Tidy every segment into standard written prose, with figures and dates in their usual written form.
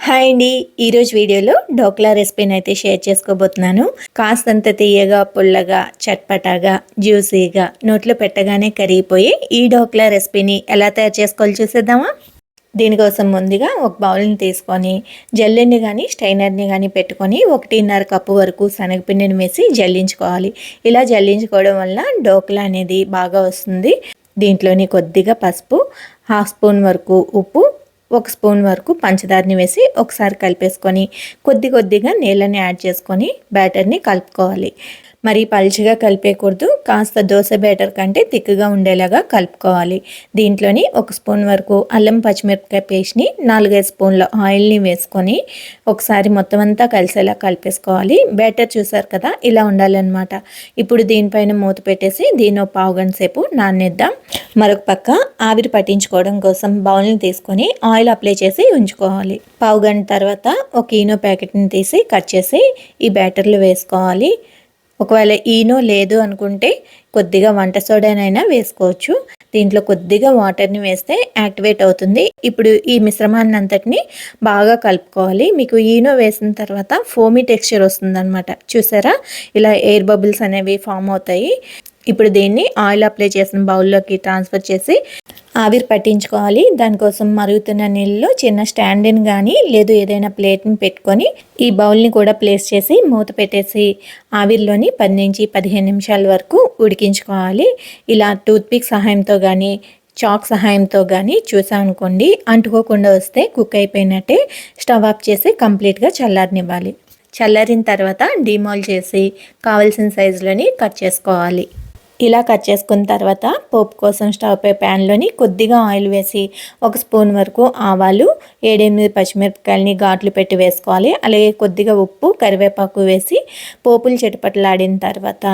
Hi అండి. ఈరోజు వీడియోలో ఢోక్లా రెసిపీని అయితే షేర్ చేసుకోబోతున్నాను. కాస్తంత తీయగా, పుల్లగా, చట్పటాగా, జ్యూసీగా నోట్లో పెట్టగానే కరిగిపోయి ఈ ఢోక్లా రెసిపీని ఎలా తయారు చేసుకోవాలో చూసేద్దామా? దీనికోసం ముందుగా ఒక బౌల్ని తీసుకొని జల్లెని కానీ స్ట్రైనర్ని కానీ పెట్టుకొని 1.5 కప్పు వరకు శనగపిండిని వేసి జల్లించుకోవాలి. ఇలా జల్లించుకోవడం వల్ల ఢోక్లా అనేది బాగా వస్తుంది. దీంట్లోని కొద్దిగా పసుపు, హాఫ్ స్పూన్ వరకు ఉప్పు, 1 స్పూన్ వరకు పంచదారని వేసి ఒకసారి కలిపేసుకొని కొద్దిగా నీళ్ళని యాడ్ చేసుకొని బ్యాటర్ని కలుపుకోవాలి. మరి పల్చగా కలిపేయకూడదు, కాస్త దోశ బ్యాటర్ కంటే తిక్కుగా ఉండేలాగా కలుపుకోవాలి. దీంట్లోని 1 స్పూన్ వరకు అల్లం పచ్చిమిరపకాయ పేస్ట్ని 4-5 స్పూన్ల ఆయిల్ని వేసుకొని ఒకసారి మొత్తం అంతా కలిసేలా కలిపేసుకోవాలి. బ్యాటర్ చూసారు కదా, ఇలా ఉండాలన్నమాట. ఇప్పుడు దీనిపైన మూత పెట్టేసి దీని ఒక పావు గంట సేపు నానేద్దాం. మరొక పక్క ఆవిరి పట్టించుకోవడం కోసం బౌల్ని తీసుకొని ఆయిల్ అప్లై చేసి ఉంచుకోవాలి. పావు గంట తర్వాత ఒక ఈనో ప్యాకెట్ని తీసి కట్ చేసి ఈ బ్యాటర్లో వేసుకోవాలి. ఒకవేళ ఈనో లేదు అనుకుంటే కొద్దిగా వంట సోడానైనా వేసుకోవచ్చు. దీంట్లో కొద్దిగా వాటర్ని వేస్తే యాక్టివేట్ అవుతుంది. ఇప్పుడు ఈ మిశ్రమాన్ని అంతటిని బాగా కలుపుకోవాలి. మీకు ఈనో వేసిన తర్వాత ఫోమీ టెక్స్చర్ వస్తుందన్నమాట. చూసారా, ఇలా ఎయిర్ బబుల్స్ అనేవి ఫామ్ అవుతాయి. ఇప్పుడు దీన్ని ఆయిల్ అప్లై చేసిన బౌల్లోకి ట్రాన్స్ఫర్ చేసి ఆవిరి పట్టించుకోవాలి. దానికోసం మరుగుతున్న నీళ్ళలో చిన్న స్టాండ్ని కానీ లేదు ఏదైనా ప్లేట్ని పెట్టుకొని ఈ బౌల్ని కూడా ప్లేస్ చేసి మూత పెట్టేసి ఆవిరిలోని 10 నుంచి 15 నిమిషాల వరకు ఉడికించుకోవాలి. ఇలా టూత్పిక్ సహాయంతో కానీ చాక్ సహాయంతో కానీ చూసామనుకోండి, అంటుకోకుండా వస్తే కుక్ అయిపోయినట్టే. స్టవ్ ఆఫ్ చేసి కంప్లీట్గా చల్లారనివ్వాలి. చల్లారిన తర్వాత డీమాల్ చేసి కావాల్సిన సైజులోని కట్ చేసుకోవాలి. ఇలా కట్ చేసుకున్న తర్వాత పోపు కోసం స్టవ్ పై ప్యాన్లోని కొద్దిగా ఆయిల్ వేసి 1 స్పూన్ వరకు ఆవాలు, 7-8 పచ్చిమిరపకాయలని ఘాట్లు పెట్టి వేసుకోవాలి. అలాగే కొద్దిగా ఉప్పు, కరివేపాకు వేసి పోపులు చిటపటలాడిన తర్వాత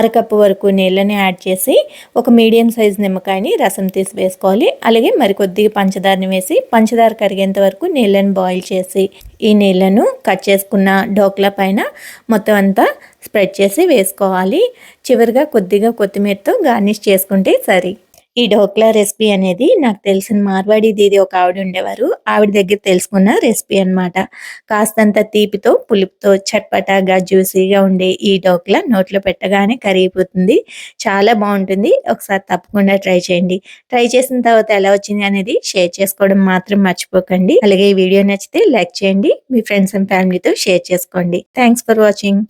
అరకప్పు వరకు నీళ్ళని యాడ్ చేసి ఒక మీడియం సైజ్ నిమ్మకాయని రసం తీసి వేసుకోవాలి. అలాగే మరికొద్దిగా పంచదారని వేసి పంచదార కరిగేంత వరకు నీళ్ళని బాయిల్ చేసి ఈ నీళ్ళను కట్ చేసుకున్న ఢోక్లా పైన మొత్తం అంతా స్ప్రెడ్ చేసి వేసుకోవాలి. చివరిగా కొద్దిగా కొత్తిమీరతో గార్నిష్ చేసుకుంటే సరి. ఈ ఢోక్లా రెసిపీ అనేది నాకు తెలిసిన మార్వాడి దీది ఒక ఆవిడ ఉండేవారు. ఆవిడ దగ్గర తెలుసుకున్న రెసిపీ అనమాట. కాస్తంత తీపితో పులుపుతో చట్పటాగా జ్యూసీగా ఉండే ఈ ఢోక్లా నోట్లో పెట్టగానే కరిగిపోతుంది. చాలా బాగుంటుంది. ఒకసారి తప్పకుండా ట్రై చేయండి. ట్రై చేసిన తర్వాత ఎలా వచ్చింది అనేది షేర్ చేసుకోవడం మాత్రం మర్చిపోకండి. అలాగే ఈ వీడియో నచ్చితే లైక్ చేయండి. మీ ఫ్రెండ్స్ అండ్ ఫ్యామిలీతో షేర్ చేసుకోండి. Thanks for watching.